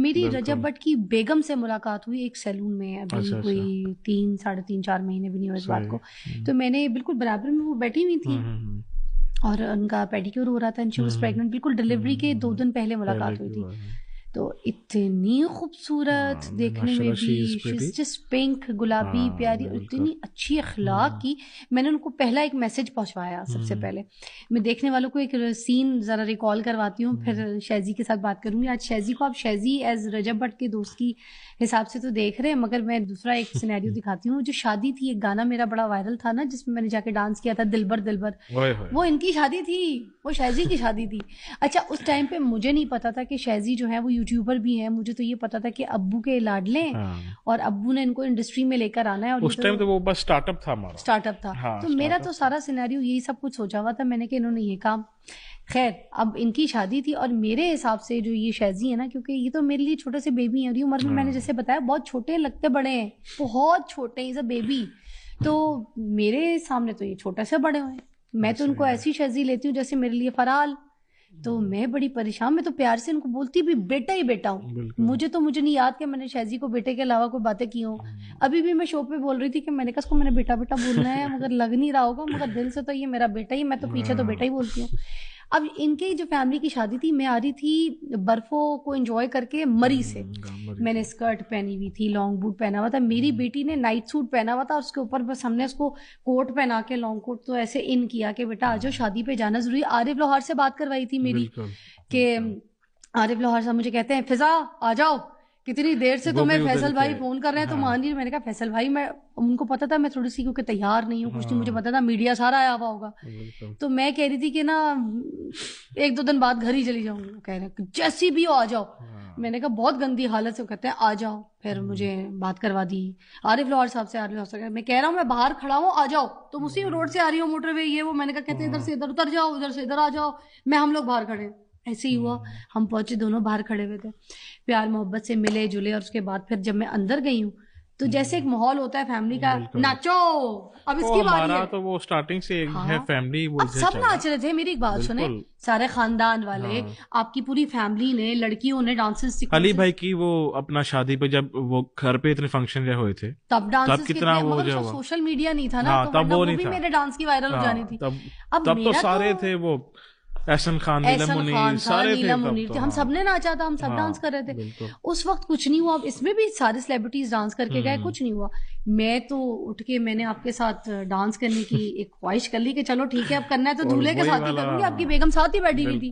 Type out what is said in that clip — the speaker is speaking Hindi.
मेरी रजब भट्ट की बेगम से मुलाकात हुई एक सैलून में, अभी कोई 3-3.5-4 महीने भी नहीं हुए इस बात को। तो मैंने बिल्कुल बराबर में वो बैठी हुई थी और उनका पेडिक्योर हो रहा था, शी वाज प्रेग्नेंट, बिल्कुल डिलीवरी के 2 दिन पहले मुलाकात हुई थी। तो इतनी खूबसूरत देखने में भी, शी इज जस्ट पिंक, गुलाबी प्यारी, और इतनी अच्छी अखलाक की। मैंने उनको पहला एक मैसेज पहुंचवाया सबसे पहले। मैं देखने वालों को एक सीन जरा रिकॉल करवाती हूँ, फिर शैजी के साथ बात करूंगी। आज शैजी को आप शैजी एज रजब भट्ट के दोस्त की हिसाब से तो देख रहे हैं, मगर मैं दूसरा एक सिनेरियो दिखाती हूँ। जो शादी थी, एक गाना मेरा बड़ा वायरल था ना जिसमें मैंने जाके डांस किया था, दिलबर दिलबर, वो इनकी शादी थी, वो शैजी की शादी थी। अच्छा, उस टाइम पे मुझे नहीं पता था कि शैजी जो है वो यूट्यूबर भी है। मुझे तो ये पता था कि अब्बू के लाडले और अब्बू ने इनको इंडस्ट्री में लेकर आना है। और उस टाइम तो वो बस स्टार्टअप था हमारा, स्टार्टअप था। तो मेरा तो सारा सिनेरियो यही सब कुछ सोचा हुआ था मैंने कि इन्होंने ये काम। खैर, अब इनकी शादी थी और मेरे हिसाब से जो ये शैजी है ना, क्योंकि ये तो मेरे लिए छोटे से बेबी है, और ये उम्र में मैंने जैसे बताया बहुत छोटे लगते, बड़े हैं, बहुत छोटे, इज अ बेबी। तो मेरे सामने तो ये छोटे से बड़े हुए, मैं तो उनको ऐसी शैजी लेती हूँ जैसे मेरे लिए फराल। तो मैं बड़ी परेशान, मैं तो प्यार से उनको बोलती भी बेटा ही बेटा हूँ। मुझे नहीं याद कि मैंने शैजी को बेटे के अलावा कोई बातें की हो। अभी भी मैं शो पे बोल रही थी कि मैंने कहा मैंने बेटा बेटा बोलना है, मगर लग नहीं रहा होगा, मगर दिल से तो ये मेरा बेटा ही, मैं तो पीछे तो बेटा ही बोलती हूँ। अब इनकी जो फैमिली की शादी थी, मैं आ रही थी बर्फों को एंजॉय करके मरी से। मैंने स्कर्ट पहनी हुई थी, लॉन्ग बूट पहना हुआ था, मेरी बेटी ने नाइट सूट पहना हुआ था, और उसके ऊपर बस हमने उसको कोट पहना के, लॉन्ग कोट, तो ऐसे इन किया कि बेटा आ जाओ, शादी पे जाना जरूरी। आरिफ लोहार से बात करवाई थी मेरी कि आरिफ लोहार साहब मुझे कहते हैं, फिजा आ जाओ, कितनी देर से तुम्हें फैसल भाई फोन कर रहे हैं, तुम आ नहीं। मैंने कहा फैसल भाई, मैं, उनको पता था मैं थोड़ी सी क्योंकि तैयार नहीं हूँ, कुछ नहीं, मुझे पता था मीडिया सारा आया हुआ होगा। तो मैं कह रही थी कि ना 1-2 दिन बाद घर ही चली जाऊंगी। कह रहे जैसी भी हो आ जाओ। मैंने कहा बहुत गंदी हालत से, कहते हैं आ जाओ। फिर मुझे बात करवा दी आरिफ लोहार साहब से। आरिफ लोहार साहब, मैं कह रहा हूँ मैं बाहर खड़ा हूँ, आ जाओ, तुम उसी रोड से आ रही हो, मोटरवे ये वो। मैंने कहा कहते हैं इधर से इधर उतर जाओ, उधर से इधर आ जाओ, हम लोग बाहर खड़े। ऐसे ही हुआ, हम पहुंचे, दोनों बाहर खड़े हुए थे, प्यार मोहब्बत से मिले जुले। और उसके बाद फिर जब मैं अंदर गई हूँ, तो जैसे एक माहौल होता है फैमिली का, नाचो, अब इसकी बारी है। तो वो स्टार्टिंग से है फैमिली, अब सब नाच रहे थे। मेरी एक बात सुने, सारे खानदान वाले, आपकी पूरी फैमिली ने, लड़कियों ने डांसेस सीखे। अली भाई की वो अपना शादी पे जब वो घर पे इतने फंक्शन जो हुए थे, तब डांसेस कितना वो जो सोशल मीडिया नहीं था ना, तो तब वो भी मेरे डांस की वायरल हो जानी थी। तब तो सारे थे वो, एहसन खान, नीलम मुनीर, सारे थे, हम सब ने नाचा था, हम सब डांस कर रहे थे। उस वक्त कुछ नहीं हुआ, इसमें भी सारे सेलिब्रिटीज डांस करके गए, कुछ नहीं हुआ। मैं तो उठ के मैंने आपके साथ डांस करने की एक ख्वाहिश कर ली कि चलो ठीक है, अब करना है तो दूल्हे के साथ ही करूंगी। आपकी बेगम साथ ही बैठी हुई थी।